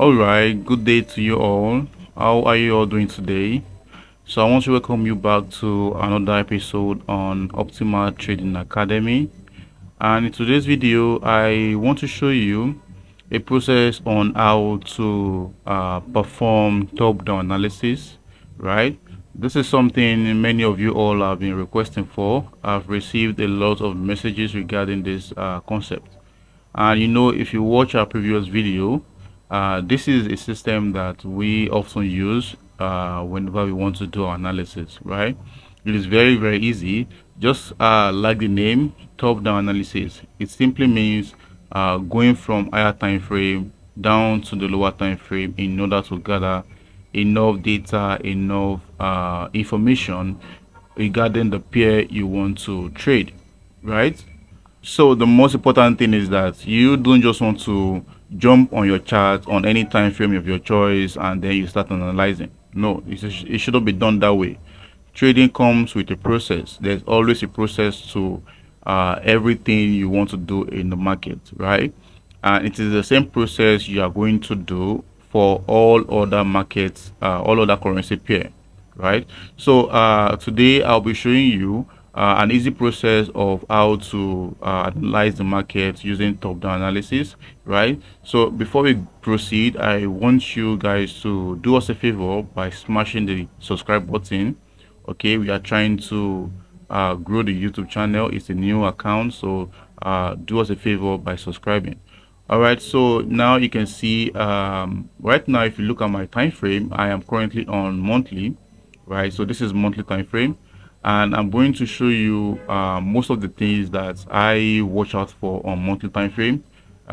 All right, good day to you all. How are you all doing today? So I want to welcome you back to another episode on Optimal Trading Academy. And in today's video, I want to show you a process on how to perform top-down analysis, right? This is something many of you all have been requesting for. I've received a lot of messages regarding this concept. And if you watch our previous video, this is a system that we often use whenever we want to do our analysis, right? It is very, very easy. Just like the name, top-down analysis. It simply means going from higher time frame down to the lower time frame in order to gather enough data, enough information regarding the pair you want to trade, right? So the most important thing is that you don't just want to jump on your chart on any time frame of your choice and then you start analyzing. No, it shouldn't be done that way. Trading comes with a process. There's always a process to everything you want to do in the market, right? And it is the same process you are going to do for all other markets, all other currency pair, right? So today I'll be showing you an easy process of how to analyze the market using top-down analysis, right? So before we proceed, I want you guys to do us a favor by smashing the subscribe button. Okay, we are trying to grow the YouTube channel. It's a new account, so do us a favor by subscribing. All right, so now you can see right now, if you look at my time frame, I am currently on monthly, right? So this is monthly time frame, and I'm going to show you most of the things that I watch out for on monthly time frame.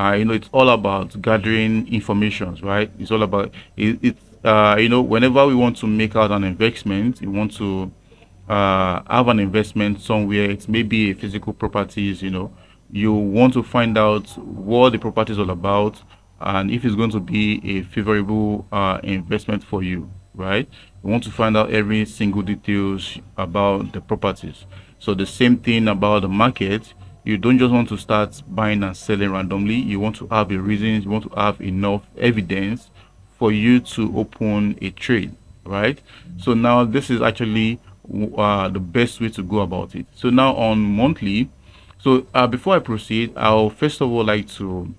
It's all about gathering informations, right? It's all about whenever we want to make out an investment, you want to have an investment somewhere. It's maybe a physical properties. You want to find out what the property is all about and if it's going to be a favorable investment for you, right? You want to find out every single details about the properties. So the same thing about the market. You don't just want to start buying and selling randomly. You want to have a reason. You want to have enough evidence for you to open a trade, right? So now this is actually the best way to go about it. So now on monthly, so before I proceed, I'll first of all like to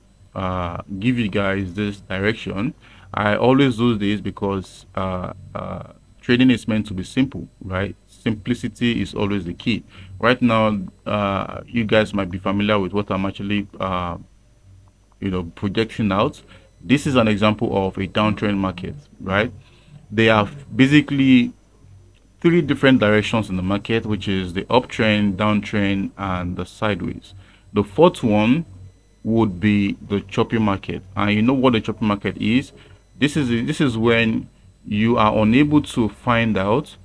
give you guys this direction. I always do this because trading is meant to be simple, right? Simplicity is always the key. Right now, you guys might be familiar with what I'm actually projecting out. This is an example of a downtrend market, right? They have basically three different directions in the market, which is the uptrend, downtrend, and the sideways. The fourth one would be the choppy market, and you know what the choppy market is. This is when you are unable to find out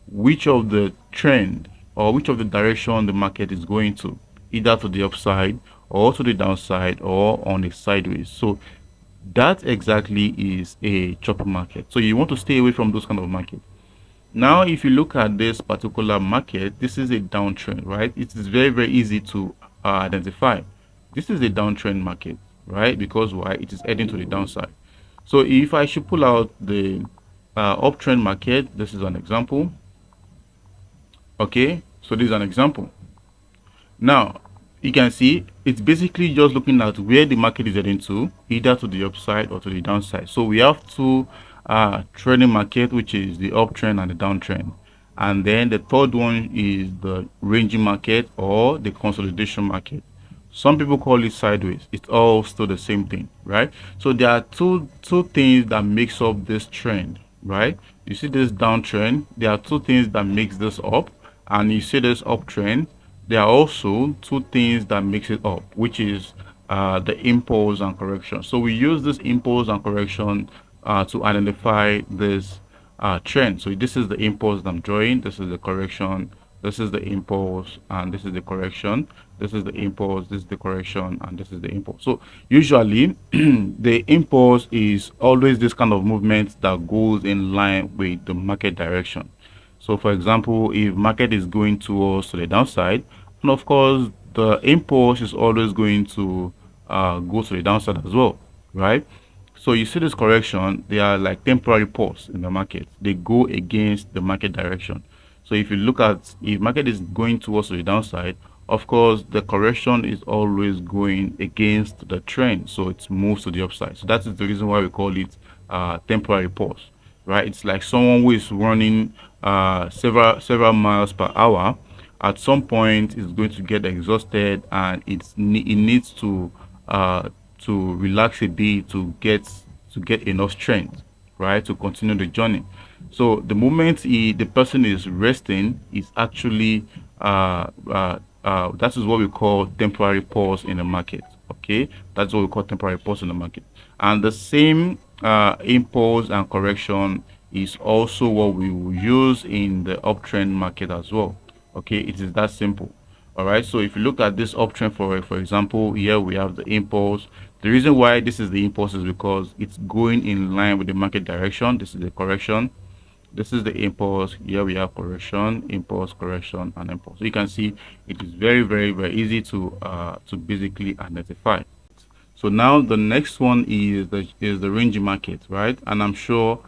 which of the trend or which of the direction the market is going to, either to the upside or to the downside or on the sideways. So that exactly is a choppy market. So you want to stay away from those kind of markets. Now, if you look at this particular market, this is a downtrend, right? It is very, very easy to identify. This is a downtrend market, right? Because why? It is heading to the downside. So if I should pull out the uptrend market, this is an example. Okay, so this is an example. Now, you can see it's basically just looking at where the market is heading to, either to the upside or to the downside. So we have two trading market, which is the uptrend and the downtrend, and then the third one is the ranging market or the consolidation market. Some people call it sideways. It's all still the same thing, right? So there are two things that makes up this trend, right? You see this downtrend, there are two things that makes this up, and you see this uptrend, there are also two things that makes it up, which is the impulse and correction. So we use this impulse and correction to identify this trend. So this is the impulse that I'm drawing, this is the correction, this is the impulse, and this is the correction, this is the impulse, this is the correction, and this is the impulse. So usually the impulse is always this kind of movement that goes in line with the market direction. So for example, if market is going towards the downside, and of course the impulse is always going to go to the downside as well, right? So you see this correction, they are like temporary pause in the market. They go against the market direction. So if you look at, if market is going towards the downside, of course the correction is always going against the trend, so it moves to the upside. So that is the reason why we call it temporary pause, right? It's like someone who is running several miles per hour. At some point is going to get exhausted, and it needs uh, to relax a bit to get enough strength, right, to continue the journey. So the moment the person is resting is actually that is what we call temporary pause in the market. Okay, that's what we call temporary pause in the market. And the same impulse and correction is also what we will use in the uptrend market as well. Okay, it is that simple. All right, so if you look at this uptrend, for example, here we have the impulse. The reason why this is the impulse is because it's going in line with the market direction. This is the correction, this is the impulse. Here we have correction, impulse, correction, and impulse. So you can see it is very easy to basically identify. So now the next one is the range market, right? And I'm sure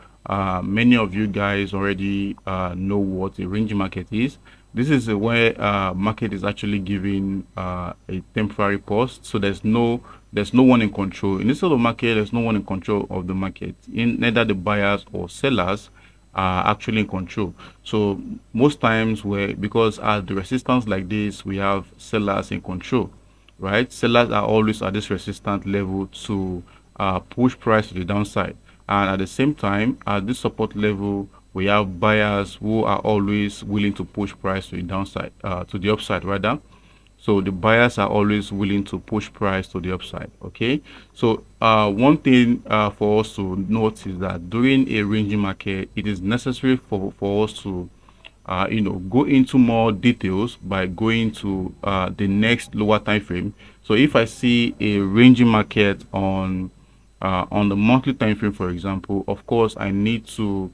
many of you guys already know what a range market is. This is where market is actually giving a temporary pause. So there's no one in control in this sort of market. There's no one in control of the market. In neither the buyers or sellers are actually in control. So most times, where because at the resistance like this, we have sellers in control, right? Sellers are always at this resistance level to push price to the downside, and at the same time, at this support level, we have buyers who are always willing to push price to the downside, to the upside rather. So the buyers are always willing to push price to the upside. Okay, so one thing for us to note is that during a ranging market, it is necessary for us to go into more details by going to the next lower time frame. So if I see a ranging market on the monthly time frame, for example, of course I need to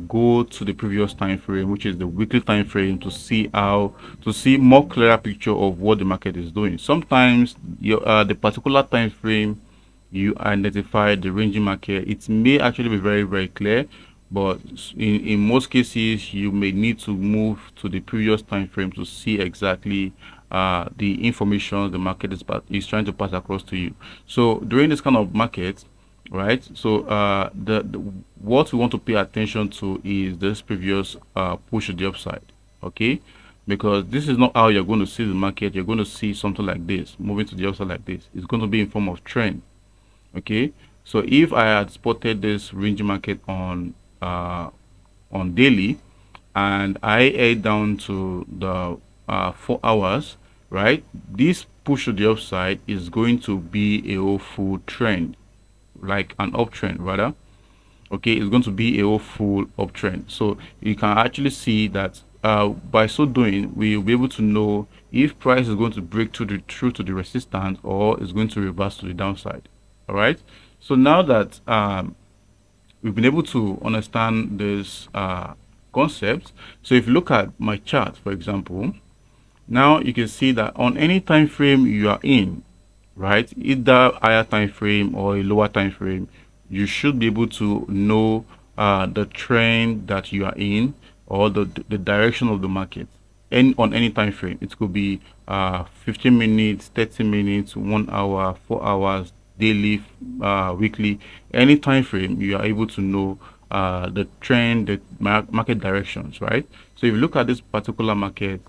go to the previous time frame, which is the weekly time frame, to see more clearer picture of what the market is doing. Sometimes the particular time frame you identify the ranging market, it may actually be very clear, but in most cases you may need to move to the previous time frame to see exactly the information the market is trying to pass across to you. So during this kind of market, right, so the what we want to pay attention to is this previous push to the upside. Okay, because this is not how you're going to see the market. You're going to see something like this moving to the upside like this. It's going to be in form of trend. Okay, so if I had spotted this range market on daily, and I head down to the 4 hours, right, this push to the upside is going to be a whole full trend, like an uptrend rather. Okay, it's going to be a whole full uptrend. So you can actually see that by so doing, we will be able to know if price is going to break through to the resistance, or is going to reverse to the downside. All right, so now that we've been able to understand this concept, so if you look at my chart, for example, now you can see that on any time frame you are in, right, either higher time frame or a lower time frame, you should be able to know the trend that you are in, or the direction of the market, and on any time frame. It could be 15 minutes, 30 minutes, 1 hour, 4 hours, daily, weekly, any time frame. You are able to know the trend, the market directions, right? So if you look at this particular market,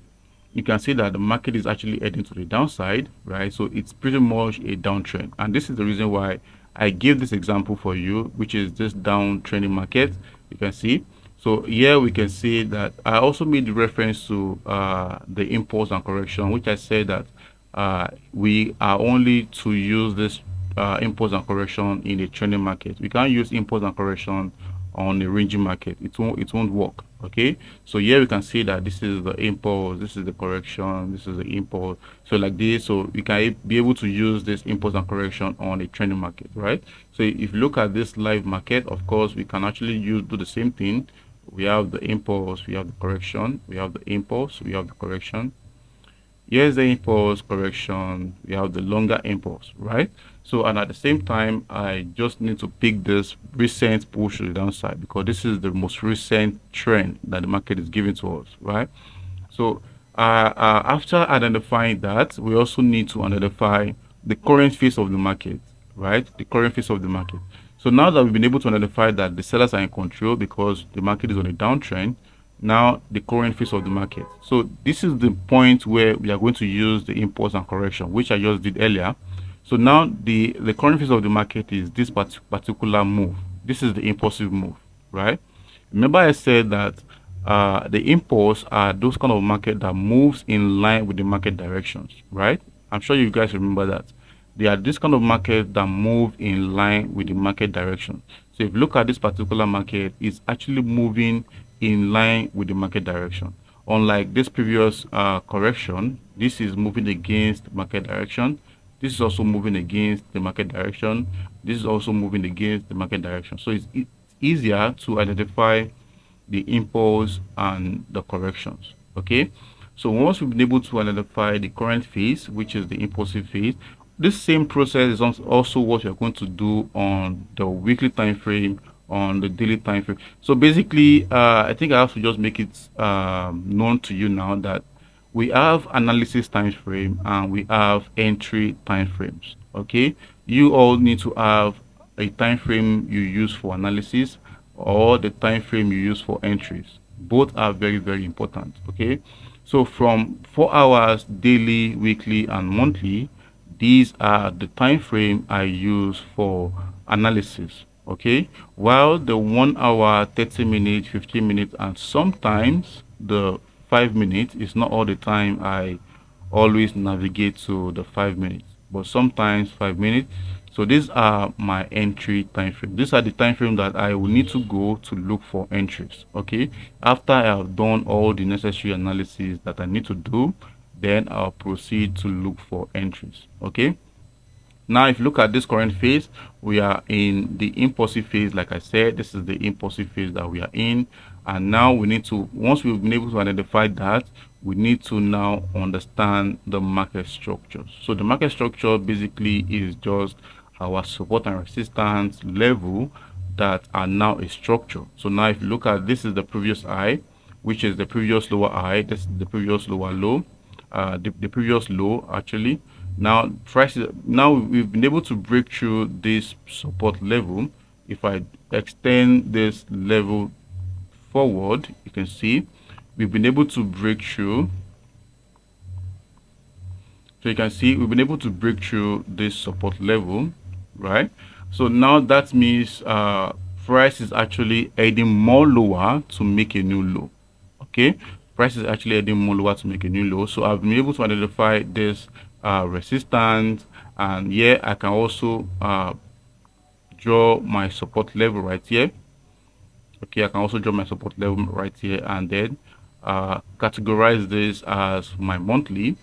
you can see that the market is actually heading to the downside, right? So it's pretty much a downtrend, and this is the reason why I give this example for you, which is this downtrending market. You can see, so here we can see that I also made reference to the impulse and correction, which I said that we are only to use this impulse and correction in a trending market. We can't use impulse and correction on a ranging market. It won't work. Okay, so here we can see that this is the impulse, this is the correction, this is the impulse, so like this. So we can be able to use this impulse and correction on a trending market, right? So if you look at this live market, of course we can actually do the same thing. We have the impulse, we have the correction, we have the impulse, we have the correction. Here's the impulse, correction, we have the longer impulse, right? So, and at the same time, I just need to pick this recent push to the downside because this is the most recent trend that the market is giving to us, right? So, after identifying that, we also need to identify the current phase of the market, right? The current phase of the market. So now that we've been able to identify that the sellers are in control because the market is on a downtrend, now the current phase of the market. So this is the point where we are going to use the impulse and correction, which I just did earlier. So now the current phase of the market is this particular move. This is the impulsive move, right? Remember I said that the impulse are those kind of market that moves in line with the market directions, right? I'm sure you guys remember that. They are this kind of market that move in line with the market direction. So if you look at this particular market, it's actually moving in line with the market direction. Unlike this previous correction, this is moving against market direction. This is also moving against the market direction. This is also moving against the market direction. So it's easier to identify the impulse and the corrections. Okay, so once we've been able to identify the current phase, which is the impulsive phase, this same process is also what you're going to do on the weekly time frame, on the daily time frame. So basically, I think I have to just make it known to you now that we have analysis time frame and we have entry time frames. Okay, you all need to have a time frame you use for analysis or the time frame you use for entries. Both are very, very important. Okay, so from 4 hours daily, weekly, and monthly, these are the time frame I use for analysis. Okay, while the 1 hour, 30 minutes, 15 minutes, and sometimes the 5 minutes is not all the time I always navigate to the 5 minutes, but sometimes 5 minutes. So these are my entry time frame. These are the time frame that I will need to go to look for entries. Okay, after I have done all the necessary analysis that I need to do, then I'll proceed to look for entries. Okay, now if you look at this current phase, we are in the impulsive phase. Like I said, this is the impulsive phase that we are in, and now we need to, once we've been able to identify that, we need to now understand the market structure. So the market structure basically is just our support and resistance level that are now a structure. So now if you look at, this is the previous high, which is the previous lower high, this is the previous lower low, the previous low actually. Now prices, now we've been able to break through this support level. If I extend this level forward, you can see we've been able to break through. So you can see we've been able to break through this support level, right? So now that means price is actually heading more lower to make a new low. Okay, price is actually heading more lower to make a new low. So I've been able to identify this resistance, and here I can also draw my support level right here. Okay, I can also draw my support level right here, and then categorize this as my monthly,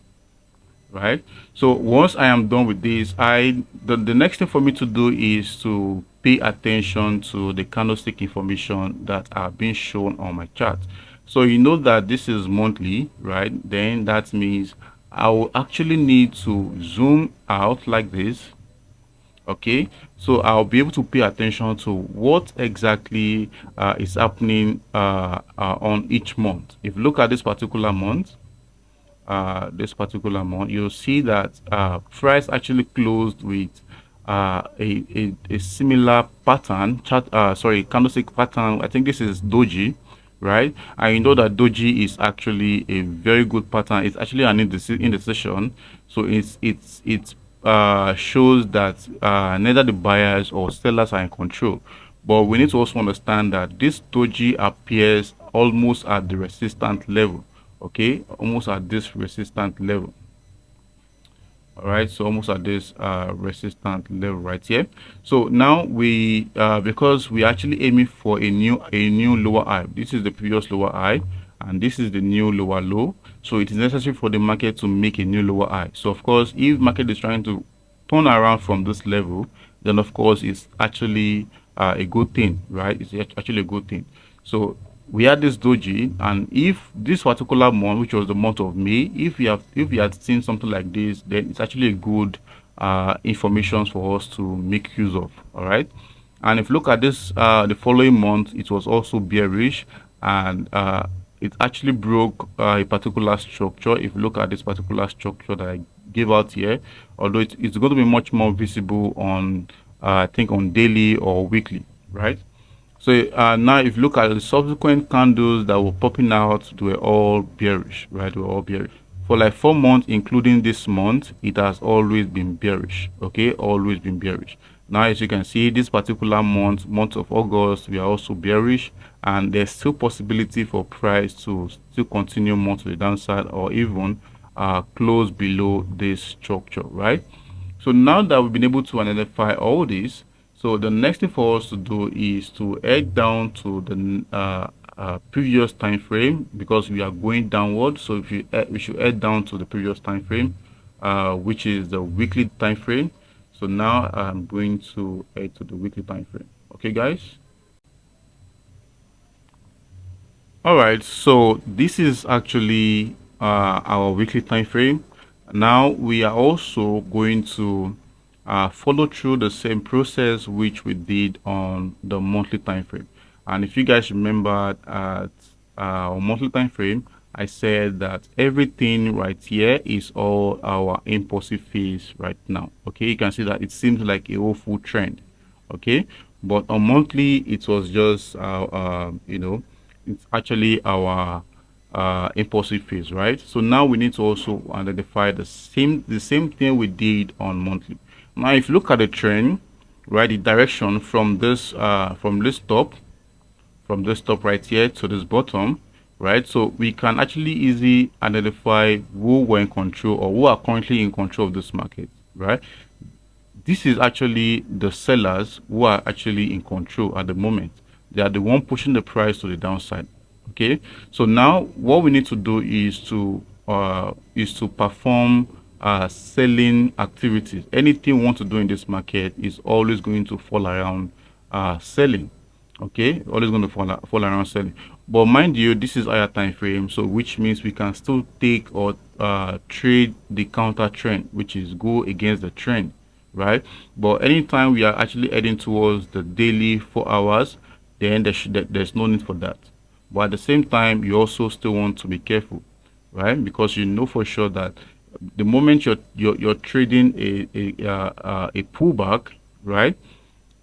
right? So once I am done with this, the next thing for me to do is to pay attention to the candlestick information that are being shown on my chart. So you know that this is monthly, right? Then that means I will actually need to zoom out like this. Okay, so I'll be able to pay attention to what exactly is happening on each month. If you look at this particular month, you'll see that price actually closed with a similar pattern chart, candlestick pattern. I think this is doji, right? And you know that doji is actually a very good pattern. It's actually an indecision, so it's shows that neither the buyers or sellers are in control. But we need to also understand that this doji appears almost at the resistance level. Okay, almost at this resistance level. All right, so almost at this resistance level right here. So now we because we actually aiming for a new lower high. This is the previous lower high, and this is the new lower low. So it is necessary for the market to make a new lower high. So of course, if market is trying to turn around from this level, then of course it's actually a good thing, right? It's actually a good thing. So we had this doji, and if this particular month, which was the month of May, if you had seen something like this, then it's actually a good information for us to make use of. All right. And if you look at this, the following month, it was also bearish, and it actually broke a particular structure. If you look at this particular structure that I gave out here, although it's going to be much more visible on, I think, on daily or weekly, right? So now if you look at the subsequent candles that were popping out, they were all bearish, right? They were all bearish. For like 4 months, including this month, it has always been bearish, okay? Always been bearish. Now, as you can see, this particular month of August, we are also bearish, and there's still possibility for price to still continue more to the downside or even close below this structure, right? So now that we've been able to identify all this, so the next thing for us to do is to head down to the previous time frame, because we are going downward. So if you we should head down to the previous time frame, which is the weekly time frame. So now I'm going to head to the weekly time frame. Okay, guys. All right, so this is actually our weekly time frame. Now we are also going to follow through the same process which we did on the monthly time frame. And if you guys remember at our monthly time frame, I said that everything right here is all our impulsive phase right now. Okay, you can see that it seems like a whole full trend. Okay, but on monthly it was just it's actually our impulsive phase, right? So now we need to also identify the same thing we did on monthly. Now if you look at the trend, right, the direction from this top right here to this bottom, right? So we can actually easily identify who were in control or who are currently in control of this market, right? This is actually the sellers who are actually in control at the moment. They are the one pushing the price to the downside. Okay, so now what we need to do is to perform selling activities. Anything we want to do in this market is always going to fall around selling. Okay, always going to fall around selling. But mind you, this is higher time frame, so which means we can still take or trade the counter trend, which is go against the trend, right? But anytime we are actually heading towards the daily 4 hours, then there's no need for that. But at the same time, you also still want to be careful, right? Because you know for sure that the moment you're trading a pullback, right?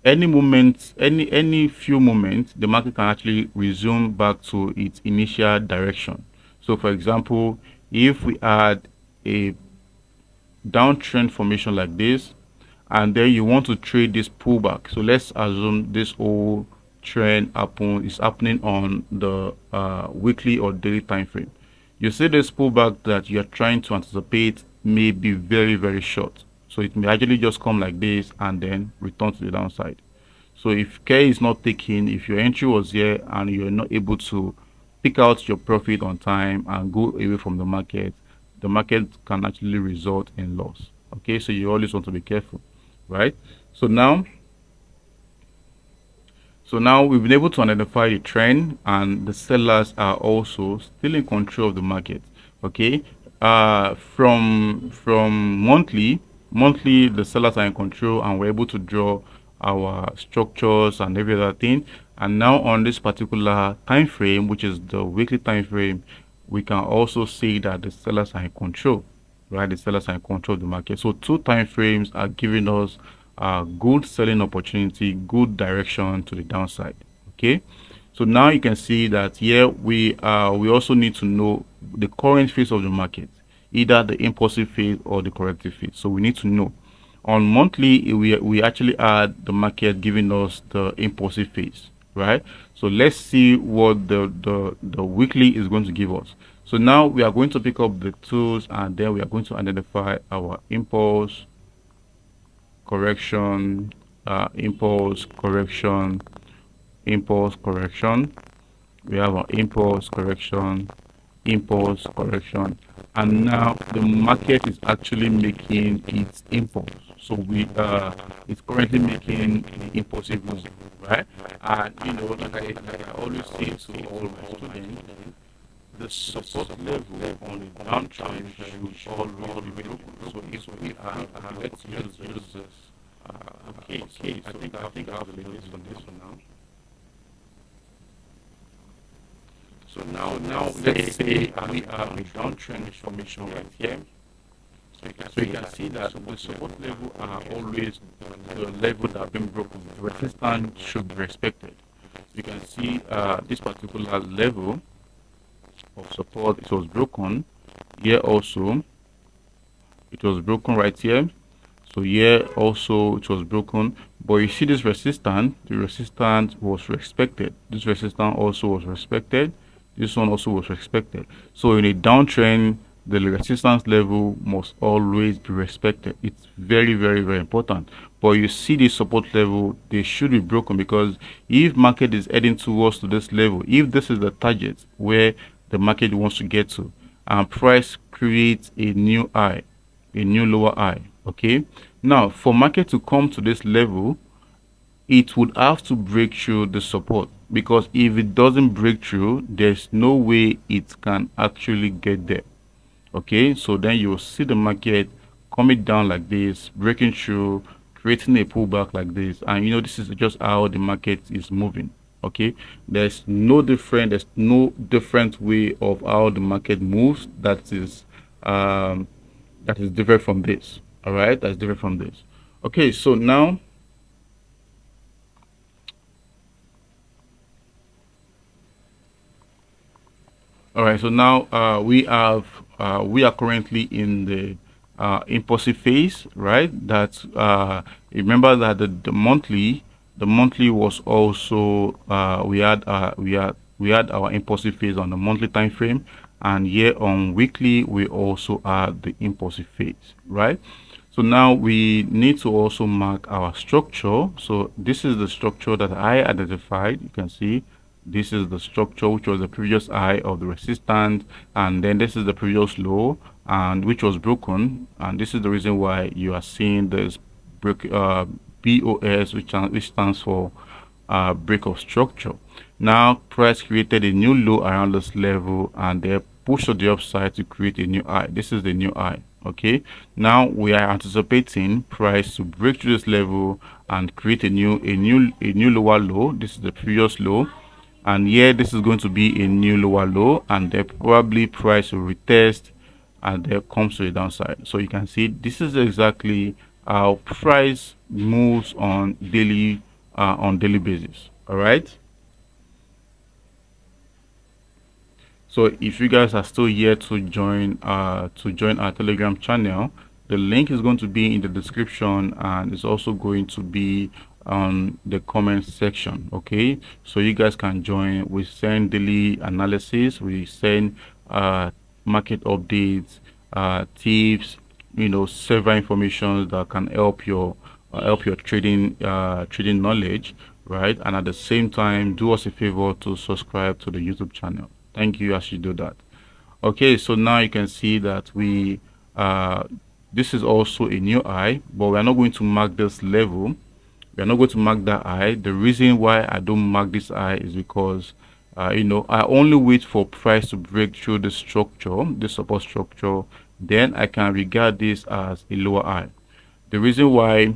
Any moment, any few moments, the market can actually resume back to its initial direction. So, for example, if we had a downtrend formation like this, and then you want to trade this pullback, so let's assume this whole trend is happening on the weekly or daily time frame. You see this pullback that you're trying to anticipate may be very, very short, so it may actually just come like this and then return to the downside. So if care is not taken, if your entry was here and you're not able to pick out your profit on time and go away from the market can actually result in loss. Okay, so you always want to be careful, right? So now we've been able to identify the trend, and the sellers are also still in control of the market. Okay, from monthly the sellers are in control, and we're able to draw our structures and every other thing. And now on this particular time frame, which is the weekly time frame, we can also see that the sellers are in control, right? The sellers are in control of the market. So two time frames are giving us good selling opportunity, good direction to the downside. Okay, so now you can see that here we also need to know the current phase of the market, either the impulsive phase or the corrective phase. So we need to know. On monthly, we actually had the market giving us the impulsive phase, right? So let's see what the weekly is going to give us. So now we are going to pick up the tools, and then we are going to identify our impulse, correction, impulse, correction, impulse, correction. We have our impulse, correction, impulse, correction, and now the market is actually making its impulse. So it's currently making the impulsive move, right? And like I always say to all my students, the support level on the downtrend should always be broken. So if we are, let's use this case. I think I have the list on this one now. So now let's say we have a downtrend formation right here. So you can see that the support level are always the level that have been broken. The resistance should be respected. You can see this particular level of support, it was broken here also. It was broken right here. So here also it was broken, but you see this resistance, the resistance was respected. This resistance also was respected. This one also was respected. So in a downtrend, the resistance level must always be respected. It's very, very, very important. But you see the support level, they should be broken, because if market is heading towards to this level, if this is the target where the market wants to get to, and price creates a new high, a new lower high, okay, now for market to come to this level, it would have to break through the support, because if it doesn't break through, there's no way it can actually get there. Okay, so then you'll see the market coming down like this, breaking through, creating a pullback like this, and this is just how the market is moving. Okay, there's no different way of how the market moves that is different from this. All right, that's different from this. Okay, so now all right, so now we are currently in the impulsive phase, right? That remember that the monthly was also we had our impulsive phase on the monthly time frame, and here on weekly we also had the impulsive phase, right? So now we need to also mark our structure. So this is the structure that I identified. You can see this is the structure, which was the previous high of the resistance, and then this is the previous low, and which was broken, and this is the reason why you are seeing this break, BOS, which stands for break of structure. Now price created a new low around this level, and they pushed to the upside to create a new high. This is the new high. Okay, now we are anticipating price to break through this level and create a new lower low. This is the previous low, and here this is going to be a new lower low, and then probably price will retest and then comes to the downside. So you can see this is exactly how price moves on daily basis. All right, so if you guys are still here to join our Telegram channel, the link is going to be in the description, and it's also going to be on the comment section. Okay, so you guys can join. We send daily analysis, we send market updates, tips, several information that can help your trading knowledge, right? And at the same time, do us a favor to subscribe to the YouTube channel. Thank you as you do that. Okay, so now you can see that we this is also a new high, but we are not going to mark this level. We are not going to mark that high. The reason why I don't mark this high is because I only wait for price to break through the structure, the support structure, then I can regard this as a lower high. The reason why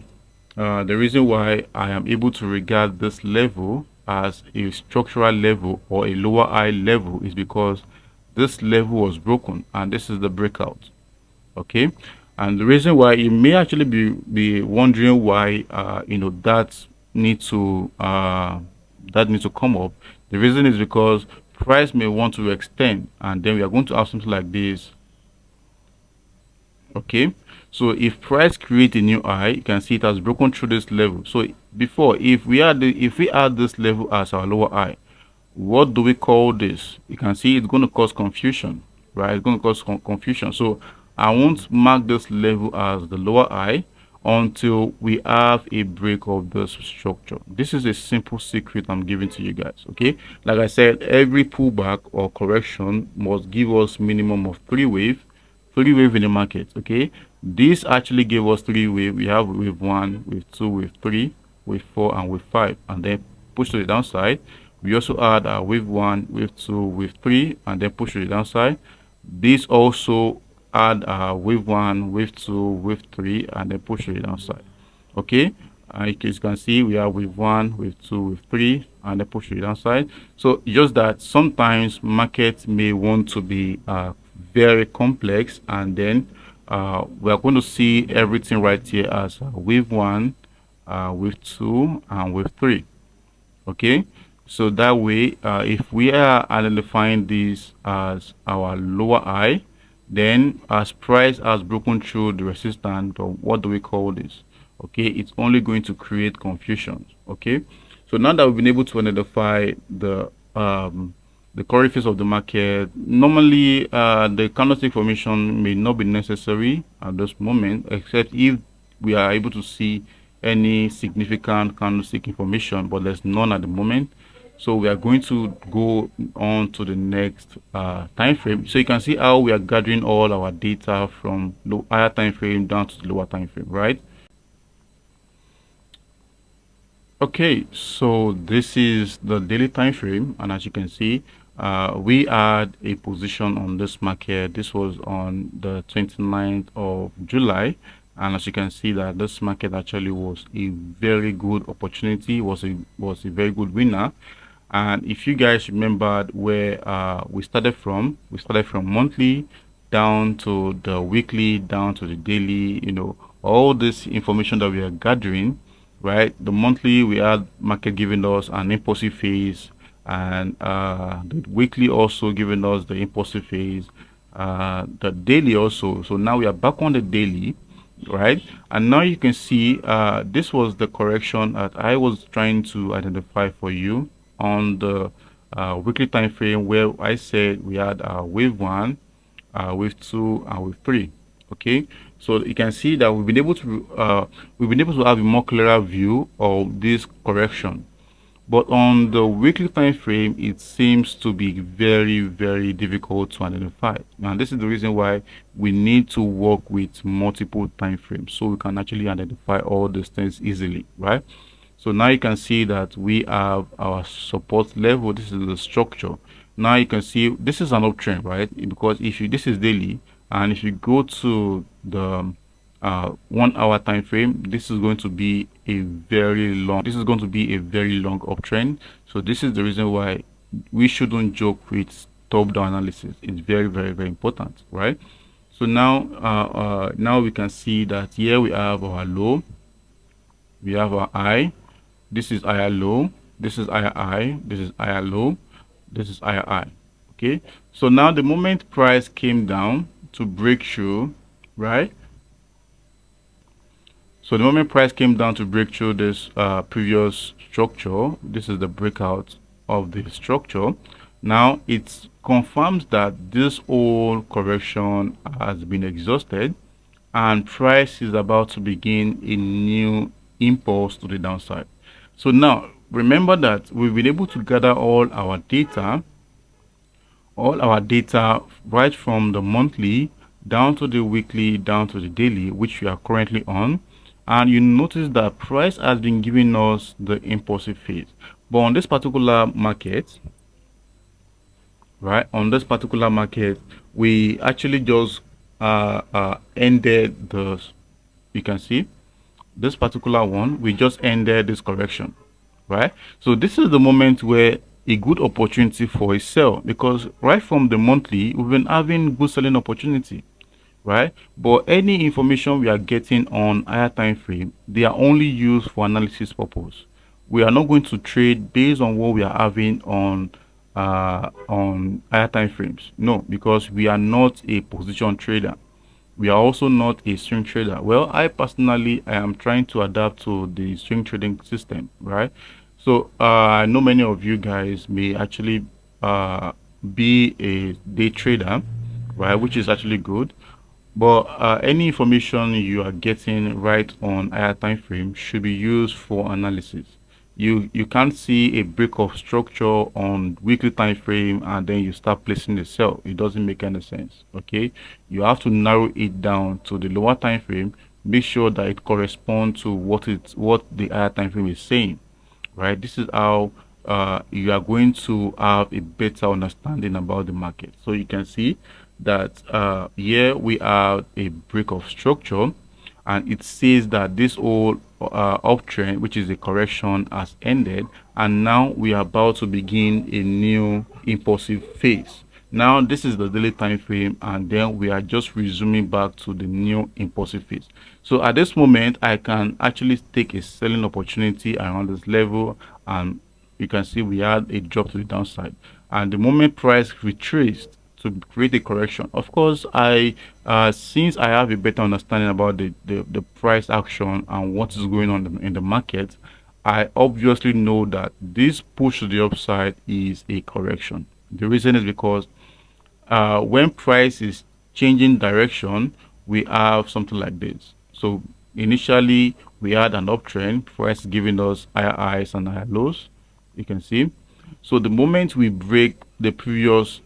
I am able to regard this level as a structural level or a lower high level is because this level was broken, and this is the breakout. Okay, and the reason why you may actually be wondering why that needs to come up. The reason is because price may want to extend, and then we are going to have something like this. Okay, so if price create a new high, you can see it has broken through this level. So before, if we add this level as our lower high, what do we call this? You can see it's going to cause confusion, right? It's going to cause confusion. So I won't mark this level as the lower high until we have a break of this structure. This is a simple secret I'm giving to you guys. Okay, like I said, every pullback or correction must give us minimum of three wave in the market. Okay, this actually gave us three wave. We have wave 1, wave 2, wave 3, wave 4, and wave 5, and then push to the downside. We also add wave 1, wave 2, wave 3, and then push to the downside. This also add wave 1, wave 2, wave 3, and then push to the downside. Okay, as you can see, we have wave 1, wave 2, wave 3, and then push to the downside. So just that sometimes markets may want to be very complex, and then we are going to see everything right here as wave 1, wave 2, and wave 3. Okay, so that way if we are identifying this as our lower high, then as price has broken through the resistance, or what do we call this? Okay, it's only going to create confusion. Okay, so now that we've been able to identify the current phase of the market, normally the candlestick formation may not be necessary at this moment, except if we are able to see any significant candlestick information, but there's none at the moment. So we are going to go on to the next time frame. So you can see how we are gathering all our data from the higher time frame down to the lower time frame, right? Okay, so this is the daily time frame, and as you can see, we had a position on this market. This was on the 29th of July, and as you can see that this market actually was a very good opportunity, was a very good winner. And if you guys remembered where we started from monthly down to the weekly, down to the daily, all this information that we are gathering, right? The monthly, we had market giving us an impulsive phase, and the weekly also giving us the impulsive phase, the daily also. So now we are back on the daily, right? And now you can see this was the correction that I was trying to identify for you on the weekly time frame, where I said we had wave 1, wave 2, and wave 3. Okay, so you can see that we've been able to have a more clearer view of this correction. But on the weekly time frame, it seems to be very, very difficult to identify. And this is the reason why we need to work with multiple time frames, so we can actually identify all these things easily, right? So now you can see that we have our support level. This is the structure. Now you can see this is an uptrend, right? Because this is daily, and if you go to the 1 hour time frame, this is going to be a very long uptrend. So this is the reason why we shouldn't joke with top down analysis. It's very, very, very important, right? So now we can see that here we have our low, we have our high. This is higher low, this is higher high, this is higher low, this is higher high. Okay, so now the moment price came down to break through, right? So the moment price came down to break through this previous structure, this is the breakout of the structure. Now it confirms that this whole correction has been exhausted, and price is about to begin a new impulse to the downside. So now remember that we've been able to gather all our data right from the monthly down to the weekly, down to the daily, which we are currently on. And you notice that price has been giving us the impulsive phase. But on this particular market, right, we actually just ended you can see this particular one, we just ended this correction, right? So this is the moment where a good opportunity for a sell, because right from the monthly we've been having good selling opportunity, right? But any information we are getting on higher time frame, they are only used for analysis purpose. We are not going to trade based on what we are having on higher time frames. No, because we are not a position trader. We are also not a swing trader. Well, I am trying to adapt to the swing trading system, right? So I know many of you guys may actually be a day trader, right, which is actually good. But any information you are getting right on higher time frame should be used for analysis. You can't see a break of structure on weekly time frame and then you start placing the sell. It doesn't make any sense. Okay, you have to narrow it down to the lower time frame, make sure that it corresponds to what the higher time frame is saying, right? This is how you are going to have a better understanding about the market. So you can see that here we have a break of structure, and it says that this whole uptrend, which is a correction, has ended, and now we are about to begin a new impulsive phase. Now this is the daily time frame, and then we are just resuming back to the new impulsive phase. So at this moment, I can actually take a selling opportunity around this level, and you can see we had a drop to the downside, and the moment price retraced to create a correction. Of course, I since I have a better understanding about the price action and what is going on in the market, I obviously know that this push to the upside is a correction. The reason is because when price is changing direction, we have something like this. So initially we had an uptrend, price giving us higher highs and higher lows, you can see. So the moment we break the previous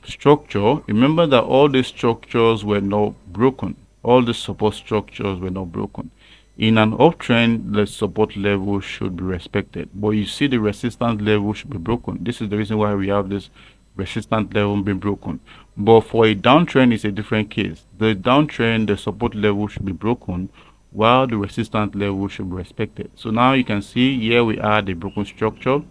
structure, remember that all the structures were not broken, all the support structures were not broken. In an uptrend, the support level should be respected, but you see the resistance level should be broken. This is the reason why we have this resistance level being broken. But for a downtrend, it's a different case. The downtrend, the support level should be broken, while the resistance level should be respected. So now you can see here we are the broken structure.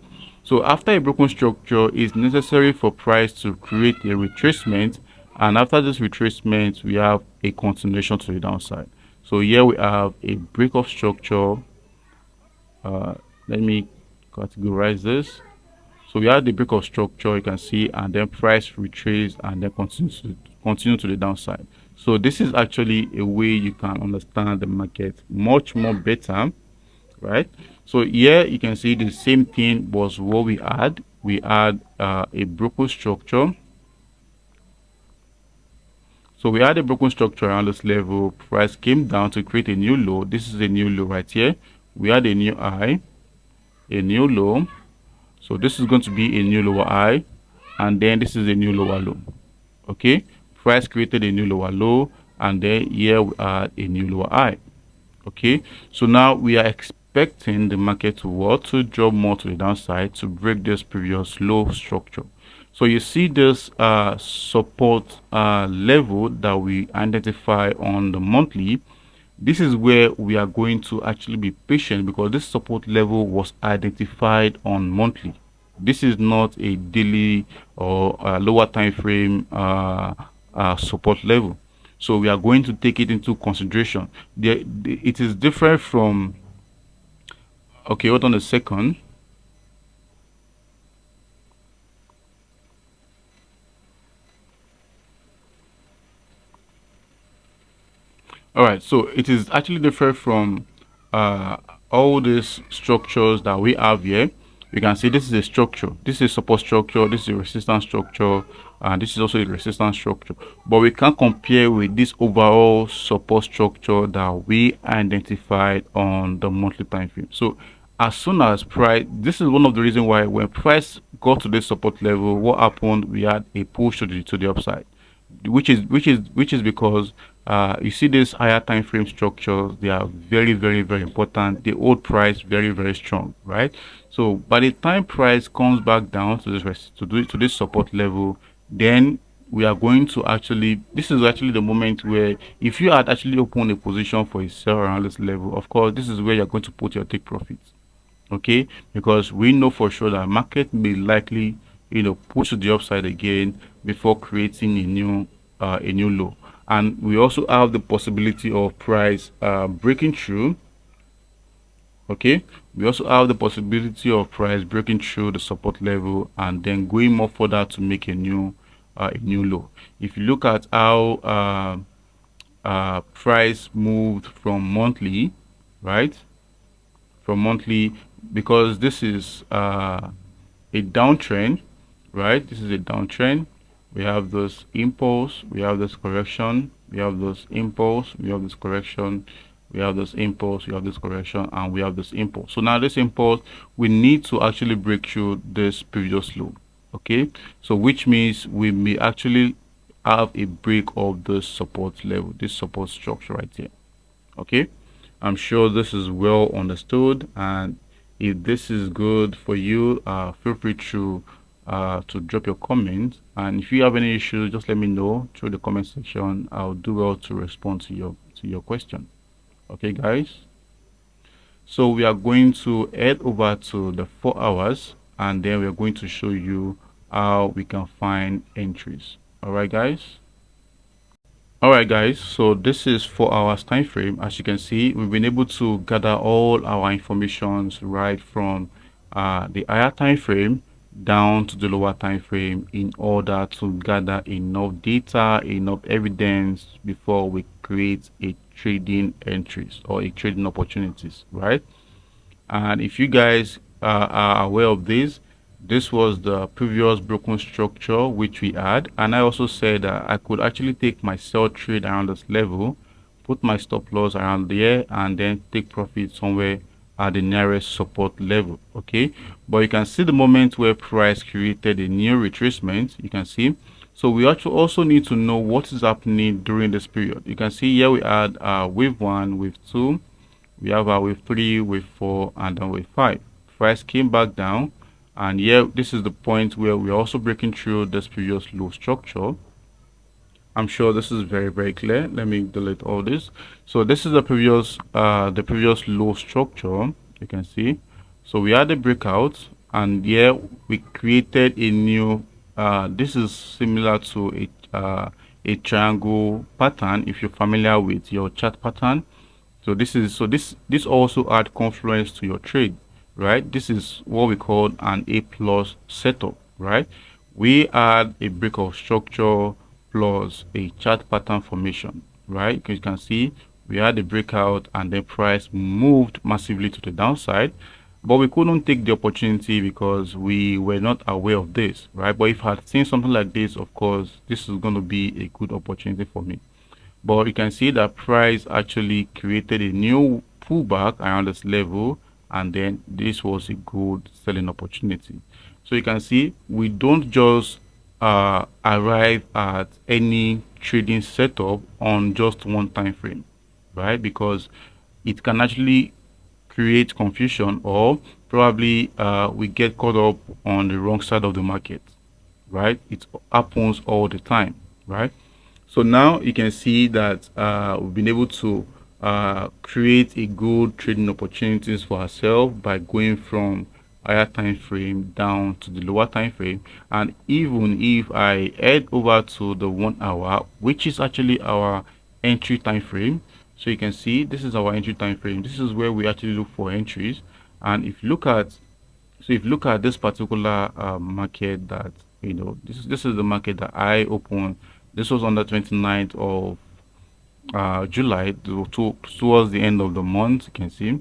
So after a broken structure, it's necessary for price to create a retracement, and after this retracement, we have a continuation to the downside. So here we have a break of structure. Let me categorize this. So we have the break of structure, you can see, and then price retrace and then continue to the downside. So this is actually a way you can understand the market much more better, right? So here you can see the same thing was what we had. We had a broken structure. So we had a broken structure around this level. Price came down to create a new low. This is a new low right here. We had a new high, a new low. So this is going to be a new lower high, and then this is a new lower low. Okay, price created a new lower low, and then here we are a new lower high. Okay, so now we are expecting the market to drop more to the downside to break this previous low structure. So you see this support level that we identify on the monthly. This is where we are going to actually be patient, because this support level was identified on monthly. This is not a daily or lower time frame support level. So we are going to take it into consideration. It is different from, okay, hold on a second. All right, so it is actually different from all these structures that we have here. You can see this is a structure, this is a support structure, this is a resistance structure, and this is also a resistance structure. But we can compare with this overall support structure that we identified on the monthly time frame. So as soon as price, this is one of the reasons why when price got to this support level, what happened? We had a push to the upside, which is because you see these higher time frame structures, they are very important. They hold price very strong, right? So by the time price comes back down to this support level, then we are going to actually, this is actually the moment where if you had actually opened a position for a sell around this level, of course this is where you're going to put your take profits. Okay, because we know for sure that market may likely push to the upside again before creating a new low. And we also have the possibility of price breaking through. Okay, we also have the possibility of price breaking through the support level and then going more further to make a new low. If you look at how price moved from monthly, right, from monthly, because this is a downtrend, right? This is a downtrend. We have this impulse, we have this correction, we have this impulse, we have this correction, we have this impulse, we have this correction, and we have this impulse. So now this impulse, we need to actually break through this previous low. Okay, so which means we may actually have a break of the support level, this support structure right here. Okay, I'm sure this is well understood, and If this is good for you, feel free to drop your comment. And if you have any issues, just let me know through the comment section. I'll do well to respond to your question. Okay, guys. So we are going to head over to the 4 hours, and then we're going to show you how we can find entries. All right, guys. All right, guys. So this is 4 hours time frame. As you can see, we've been able to gather all our informations right from the higher time frame down to the lower time frame in order to gather enough data, enough evidence before we create a trading entries or a trading opportunities, right? And if you guys are aware of this was the previous broken structure which we had. And I also said that I could actually take my sell trade around this level, put my stop loss around there, and then take profit somewhere at the nearest support level. Okay, but you can see the moment where price created a new retracement, you can see. So we actually also need to know what is happening during this period. You can see here we had wave 1, wave 2, we have our wave 3, wave 4, and then wave 5. Price came back down, and here this is the point where we're also breaking through this previous low structure. I'm sure this is very clear. Let me delete all this. So this is the previous low structure, you can see. So we had a breakout, and here we created a new this is similar to a triangle pattern if you're familiar with your chart pattern. So this also add confluence to your trade, right? This is what we call an A plus setup, right? We add a break of structure plus a chart pattern formation, right? You can see we had a breakout and then price moved massively to the downside, but we couldn't take the opportunity because we were not aware of this, right? But if I had seen something like this, of course, this is going to be a good opportunity for me. But you can see that price actually created a new pullback around this level, and then this was a good selling opportunity. So you can see we don't just arrive at any trading setup on just one time frame, right? Because it can actually create confusion, or probably we get caught up on the wrong side of the market, right? It happens all the time, right? So now you can see that we've been able to create a good trading opportunities for ourselves by going from higher time frame down to the lower time frame. And even if I head over to the 1 hour, which is actually our entry time frame, so you can see this is our entry time frame. This is where we actually look for entries. And if you look at this particular market, that this is the market that I opened. This was on the 29th of July, towards the end of the month. You can see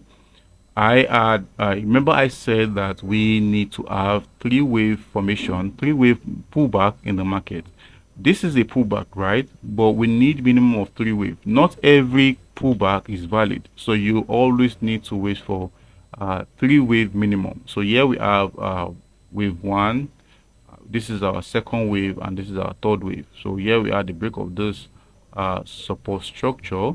I remember I said that we need to have three-wave formation, three-wave pullback in the market. This is a pullback, right? But we need minimum of three-wave. Not every pullback is valid, so you always need to wait for three-wave minimum. So here we have wave 1, this is our second wave, and this is our third wave. So here we are the break of this support structure,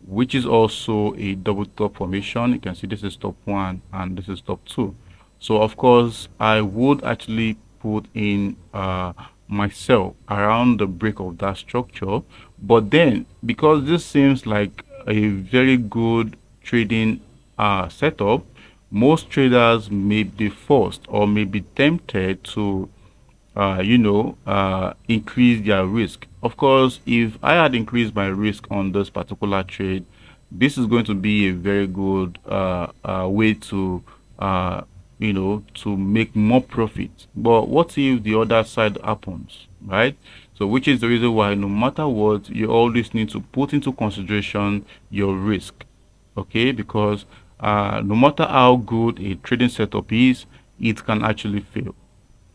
which is also a double top formation. You can see this is top 1 and this is top 2. So of course I would actually put in myself around the break of that structure, but then because this seems like a very good trading setup, most traders may be forced or may be tempted to increase their risk. Of course, if I had increased my risk on this particular trade, this is going to be a very good way to, to make more profit. But what if the other side happens, right? So, which is the reason why no matter what, you always need to put into consideration your risk, okay? Because no matter how good a trading setup is, it can actually fail,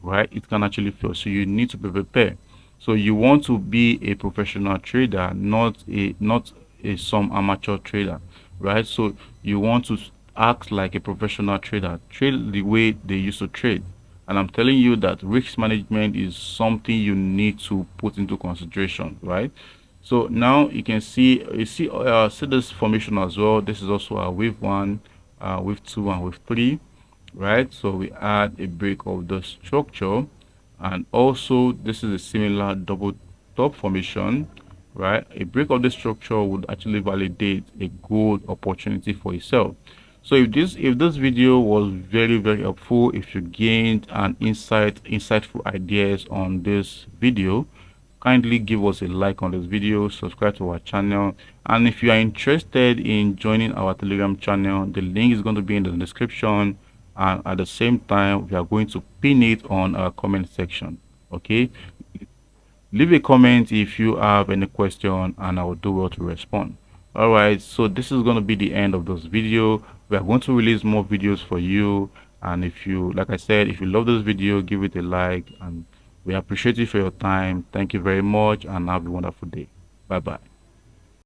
right? It can actually fail. So you need to be prepared. So you want to be a professional trader, not a some amateur trader, right? So you want to act like a professional trader, trade the way they used to trade. And I'm telling you that risk management is something you need to put into consideration, right? So now you can see see this formation as well. This is also a wave 1, wave 2, and wave 3. right? So we add a break of the structure, and also this is a similar double top formation, right? A break of the structure would actually validate a good opportunity for yourself. So if this video was very helpful, if you gained an insightful ideas on this video, kindly give us a like on this video, subscribe to our channel, and if you are interested in joining our Telegram channel, the link is going to be in the description, and at the same time we are going to pin it on our comment section. Okay, leave a comment if you have any question and I will do well to respond. All right, so this is going to be the end of this video. We are going to release more videos for you, and if you, like I said, if you love this video, give it a like, and we appreciate you for your time. Thank you very much and have a wonderful day. Bye bye.